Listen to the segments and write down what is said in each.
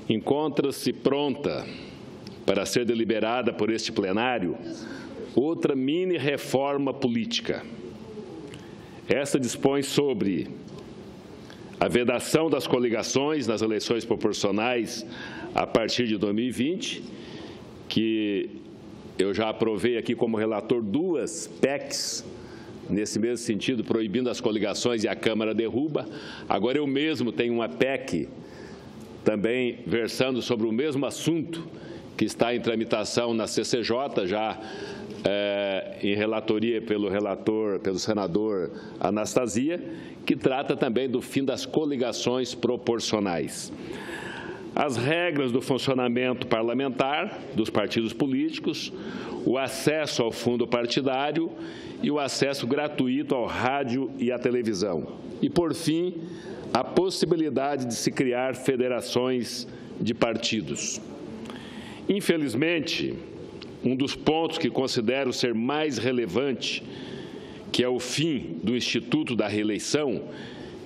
encontra-se pronta para ser deliberada por este plenário outra mini-reforma política. Esta dispõe sobre a vedação das coligações nas eleições proporcionais a partir de 2020, que eu já aprovei aqui como relator duas PECs, nesse mesmo sentido, proibindo as coligações e a Câmara derruba. Agora eu mesmo tenho uma PEC também versando sobre o mesmo assunto, que está em tramitação na CCJ, já em relatoria pelo senador Anastasia, que trata também do fim das coligações proporcionais. As regras do funcionamento parlamentar dos partidos políticos, o acesso ao fundo partidário e o acesso gratuito ao rádio e à televisão. E, por fim, a possibilidade de se criar federações de partidos. Infelizmente, um dos pontos que considero ser mais relevante, que é o fim do Instituto da Reeleição,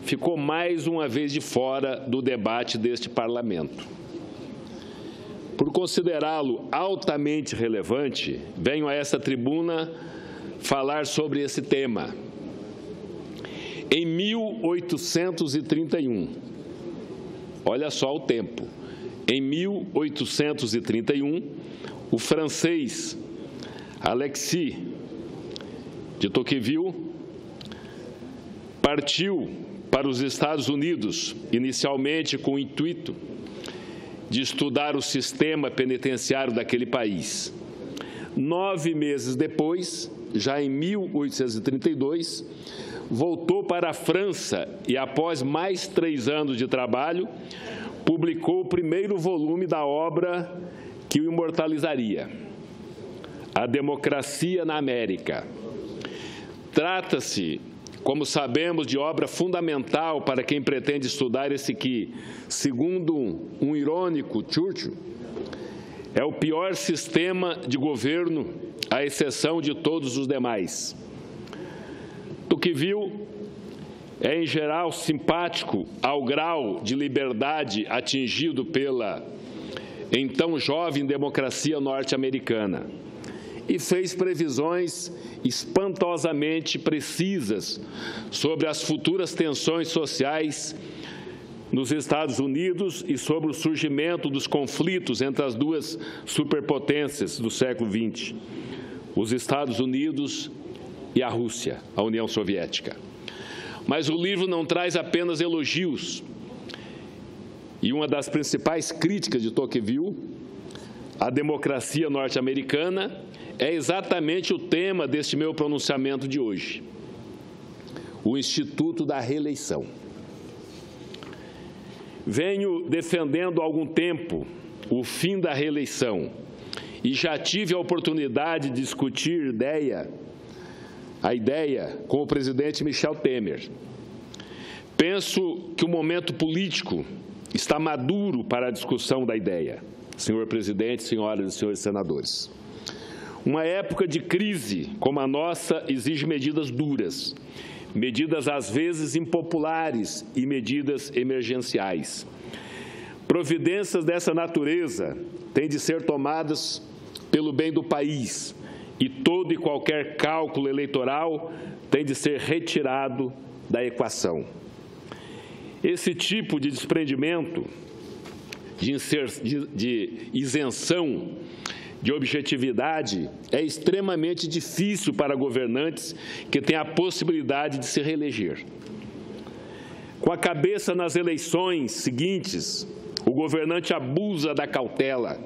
ficou mais uma vez de fora do debate deste Parlamento. Por considerá-lo altamente relevante, venho a esta tribuna falar sobre esse tema. Em 1831, olha só o tempo, em 1831, o francês Alexis de Tocqueville partiu para os Estados Unidos, inicialmente com o intuito de estudar o sistema penitenciário daquele país. 9 meses depois, já em 1832, voltou para a França e, após mais 3 anos de trabalho, publicou o primeiro volume da obra que o imortalizaria, A Democracia na América. Trata-se, como sabemos, de obra fundamental para quem pretende estudar esse que, segundo um irônico Churchill, é o pior sistema de governo, à exceção de todos os demais. Tocqueville é, em geral, simpático ao grau de liberdade atingido pela então jovem democracia norte-americana e fez previsões espantosamente precisas sobre as futuras tensões sociais nos Estados Unidos e sobre o surgimento dos conflitos entre as duas superpotências do século XX, os Estados Unidos e a Rússia, a União Soviética. Mas o livro não traz apenas elogios. E uma das principais críticas de Tocqueville à democracia norte-americana é exatamente o tema deste meu pronunciamento de hoje: o Instituto da Reeleição. Venho defendendo há algum tempo o fim da reeleição e já tive a oportunidade de discutir a ideia com o presidente Michel Temer. Penso que o momento político está maduro para a discussão da ideia, senhor presidente, senhoras e senhores senadores. Uma época de crise como a nossa exige medidas duras, medidas às vezes impopulares e medidas emergenciais. Providências dessa natureza têm de ser tomadas pelo bem do país e todo e qualquer cálculo eleitoral tem de ser retirado da equação. Esse tipo de desprendimento, de isenção, de objetividade, é extremamente difícil para governantes que têm a possibilidade de se reeleger. Com a cabeça nas eleições seguintes, o governante abusa da cautela,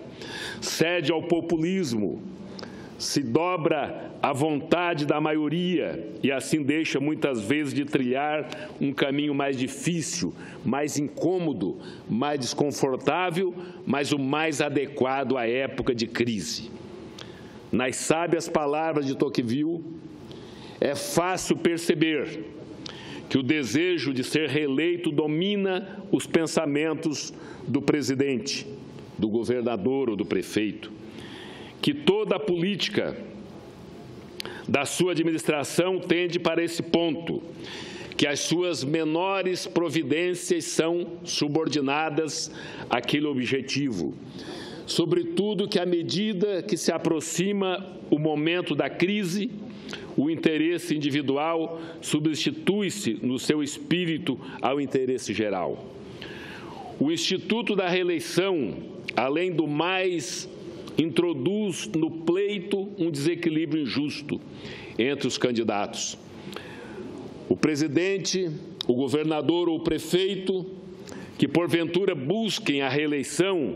cede ao populismo, se dobra à vontade da maioria e assim deixa muitas vezes de trilhar um caminho mais difícil, mais incômodo, mais desconfortável, mas o mais adequado à época de crise. Nas sábias palavras de Tocqueville, é fácil perceber que o desejo de ser reeleito domina os pensamentos do presidente, do governador ou do prefeito, que toda a política da sua administração tende para esse ponto, que as suas menores providências são subordinadas àquele objetivo. Sobretudo que, à medida que se aproxima o momento da crise, o interesse individual substitui-se no seu espírito ao interesse geral. O Instituto da Reeleição, além do mais, introduz no pleito um desequilíbrio injusto entre os candidatos. O presidente, o governador ou o prefeito que, porventura, busquem a reeleição,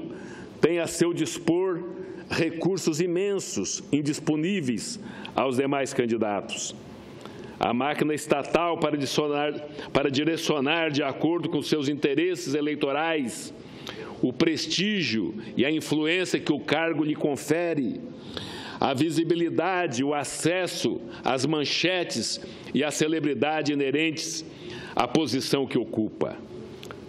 têm a seu dispor recursos imensos, indisponíveis aos demais candidatos. A máquina estatal para direcionar de acordo com seus interesses eleitorais o prestígio e a influência que o cargo lhe confere, a visibilidade, o acesso às manchetes e à celebridade inerentes à posição que ocupa.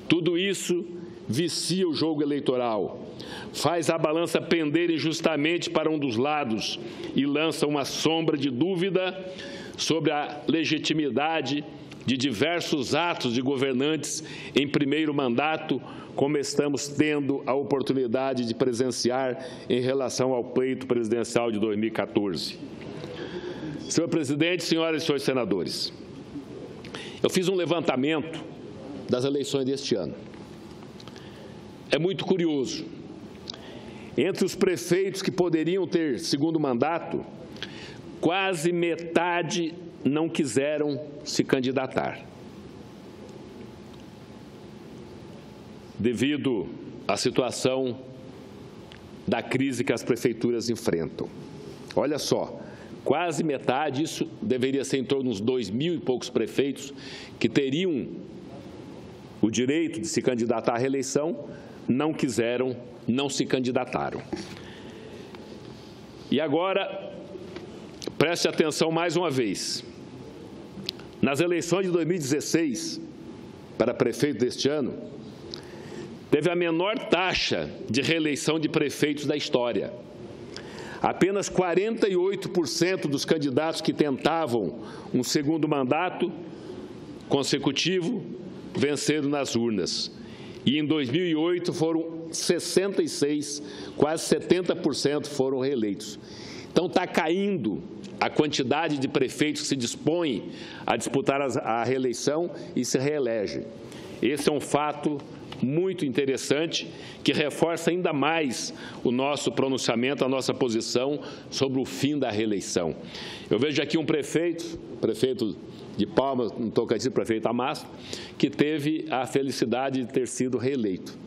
Tudo isso vicia o jogo eleitoral, faz a balança pender injustamente para um dos lados e lança uma sombra de dúvida sobre a legitimidade de diversos atos de governantes em primeiro mandato, como estamos tendo a oportunidade de presenciar em relação ao pleito presidencial de 2014. Senhor presidente, senhoras e senhores senadores, eu fiz um levantamento das eleições deste ano. É muito curioso. Entre os prefeitos que poderiam ter segundo mandato, quase metade não quiseram se candidatar, devido à situação da crise que as prefeituras enfrentam. Olha só, quase metade, isso deveria ser em torno de uns 2.000 e poucos prefeitos que teriam o direito de se candidatar à reeleição, não quiseram, não se candidataram. E agora, preste atenção mais uma vez. Nas eleições de 2016, para prefeito deste ano, teve a menor taxa de reeleição de prefeitos da história. Apenas 48% dos candidatos que tentavam um segundo mandato consecutivo venceram nas urnas. E em 2008 foram 66%, quase 70% foram reeleitos. Então está caindo a quantidade de prefeitos que se dispõem a disputar a reeleição e se reelegem. Esse é um fato muito interessante que reforça ainda mais o nosso pronunciamento, a nossa posição sobre o fim da reeleição. Eu vejo aqui um prefeito de Palmas, no Tocantins, prefeito Amastro, que teve a felicidade de ter sido reeleito.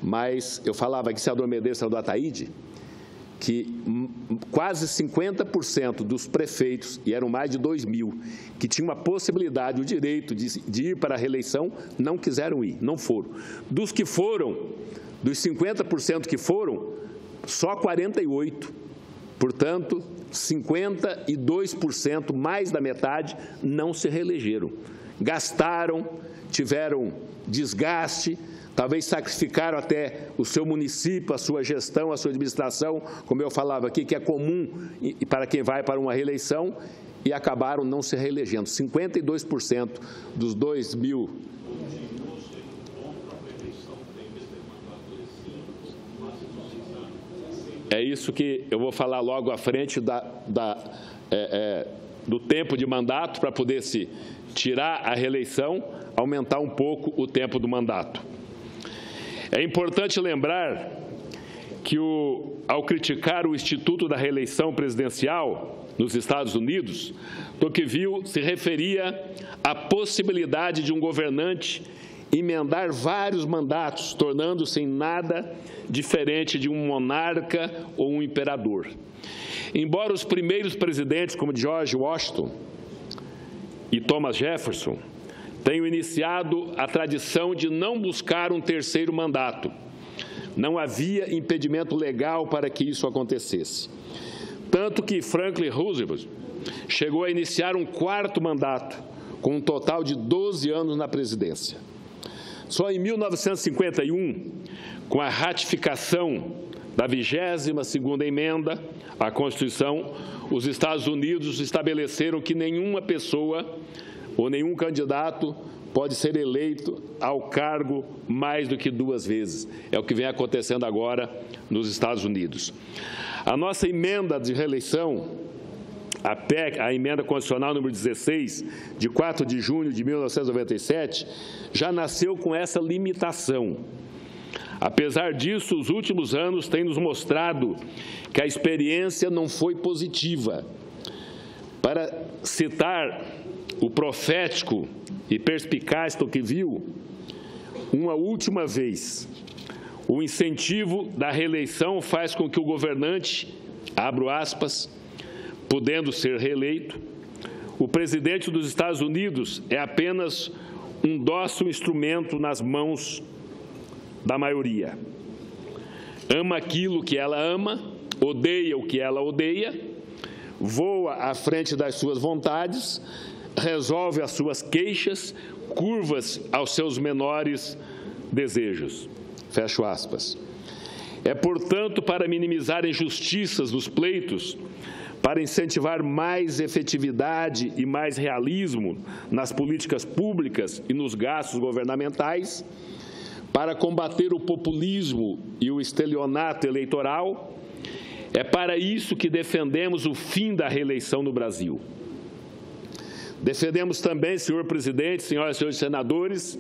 Mas eu falava aqui, senador Medeiros, senador Ataíde, que quase 50% dos prefeitos, e eram mais de 2.000, que tinham a possibilidade, o direito de ir para a reeleição, não quiseram ir, não foram. Dos que foram, dos 50% que foram, só 48%. Portanto, 52%, mais da metade, não se reelegeram. Gastaram, tiveram desgaste, talvez sacrificaram até o seu município, a sua gestão, a sua administração, como eu falava aqui, que é comum para quem vai para uma reeleição, e acabaram não se reelegendo. 52% dos 2.000. É isso que eu vou falar logo à frente do tempo de mandato, para poder se tirar a reeleição, aumentar um pouco o tempo do mandato. É importante lembrar que, ao criticar o Instituto da Reeleição Presidencial nos Estados Unidos, Tocqueville se referia à possibilidade de um governante emendar vários mandatos, tornando-se em nada diferente de um monarca ou um imperador. Embora os primeiros presidentes, como George Washington e Thomas Jefferson, tenham iniciado a tradição de não buscar um terceiro mandato, não havia impedimento legal para que isso acontecesse. Tanto que Franklin Roosevelt chegou a iniciar um quarto mandato, com um total de 12 anos na presidência. Só em 1951, com a ratificação da 22ª emenda à Constituição, os Estados Unidos estabeleceram que nenhuma pessoa ou nenhum candidato pode ser eleito ao cargo mais do que 2 vezes. É o que vem acontecendo agora nos Estados Unidos. A nossa emenda de reeleição, a PEC, a emenda constitucional número 16, de 4 de junho de 1997, já nasceu com essa limitação. Apesar disso, os últimos anos têm nos mostrado que a experiência não foi positiva. Para citar o profético e perspicaz Tocqueville, uma última vez, o incentivo da reeleição faz com que o governante, abro aspas, podendo ser reeleito, o presidente dos Estados Unidos é apenas um dócil instrumento nas mãos da maioria. Ama aquilo que ela ama, odeia o que ela odeia, voa à frente das suas vontades, resolve as suas queixas, curvas aos seus menores desejos. Fecho aspas. É, portanto, para minimizar injustiças nos pleitos, para incentivar mais efetividade e mais realismo nas políticas públicas e nos gastos governamentais, para combater o populismo e o estelionato eleitoral, é para isso que defendemos o fim da reeleição no Brasil. Defendemos também, senhor presidente, senhoras e senhores senadores,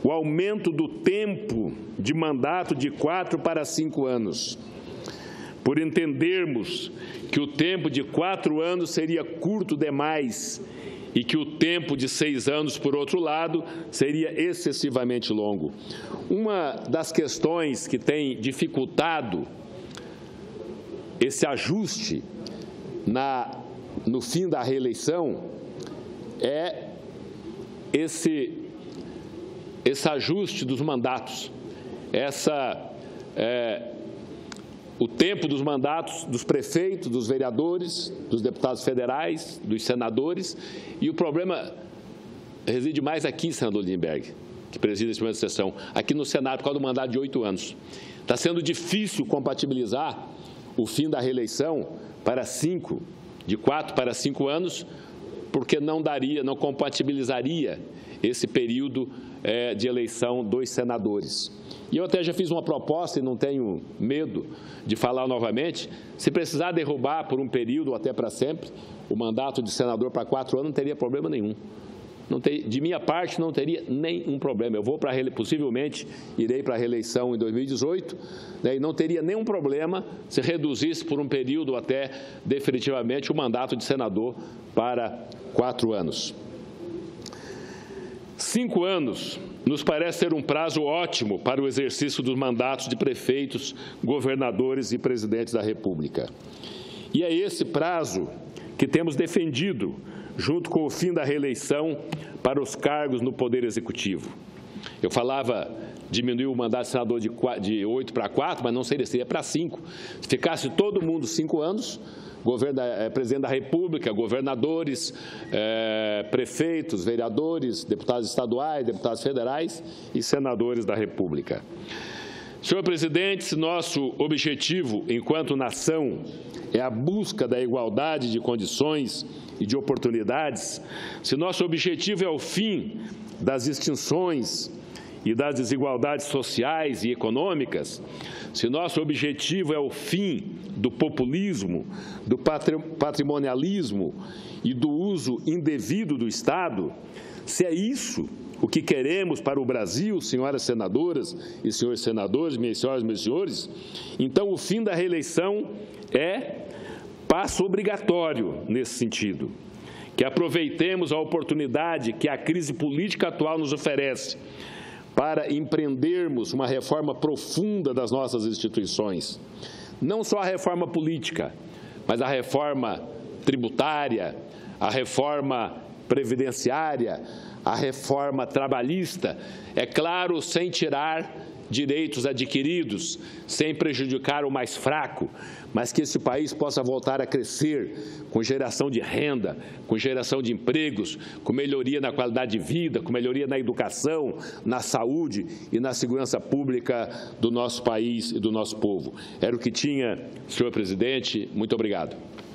o aumento do tempo de mandato de 4 para 5 anos, por entendermos que o tempo de 4 anos seria curto demais e que o tempo de 6 anos, por outro lado, seria excessivamente longo. Uma das questões que tem dificultado esse ajuste no fim da reeleição é esse ajuste dos mandatos, o tempo dos mandatos dos prefeitos, dos vereadores, dos deputados federais, dos senadores, e o problema reside mais aqui, senador Lindbergh, que preside esse momento de sessão, aqui no Senado, por causa do mandato de 8 anos. Está sendo difícil compatibilizar o fim da reeleição de 4 para 5 anos, porque não compatibilizaria esse período de eleição dos senadores. E eu até já fiz uma proposta, e não tenho medo de falar novamente, se precisar derrubar por um período ou até para sempre o mandato de senador para 4 anos, não teria problema nenhum. De minha parte, não teria nenhum problema. Eu vou possivelmente, irei para a reeleição em 2018, e não teria nenhum problema se reduzisse por um período ou até definitivamente o mandato de senador para 4 anos. 5 anos nos parece ser um prazo ótimo para o exercício dos mandatos de prefeitos, governadores e presidentes da República. E é esse prazo que temos defendido, junto com o fim da reeleição para os cargos no Poder Executivo. Eu falava diminuir o mandato de senador de 8 para 4, mas não seria para 5. Se ficasse todo mundo 5 anos, presidente da República, governadores, prefeitos, vereadores, deputados estaduais, deputados federais e senadores da República. Senhor presidente, se nosso objetivo enquanto nação é a busca da igualdade de condições e de oportunidades, se nosso objetivo é o fim das distinções e das desigualdades sociais e econômicas, se nosso objetivo é o fim do populismo, do patrimonialismo e do uso indevido do Estado, se é isso o que queremos para o Brasil, senhoras senadoras e senhores senadores, minhas senhoras e meus senhores, então o fim da reeleição é passo obrigatório nesse sentido. Que aproveitemos a oportunidade que a crise política atual nos oferece para empreendermos uma reforma profunda das nossas instituições. Não só a reforma política, mas a reforma tributária, a reforma previdenciária, a reforma trabalhista, é claro, sem tirar direitos adquiridos, sem prejudicar o mais fraco, mas que esse país possa voltar a crescer com geração de renda, com geração de empregos, com melhoria na qualidade de vida, com melhoria na educação, na saúde e na segurança pública do nosso país e do nosso povo. Era o que tinha, senhor presidente. Muito obrigado.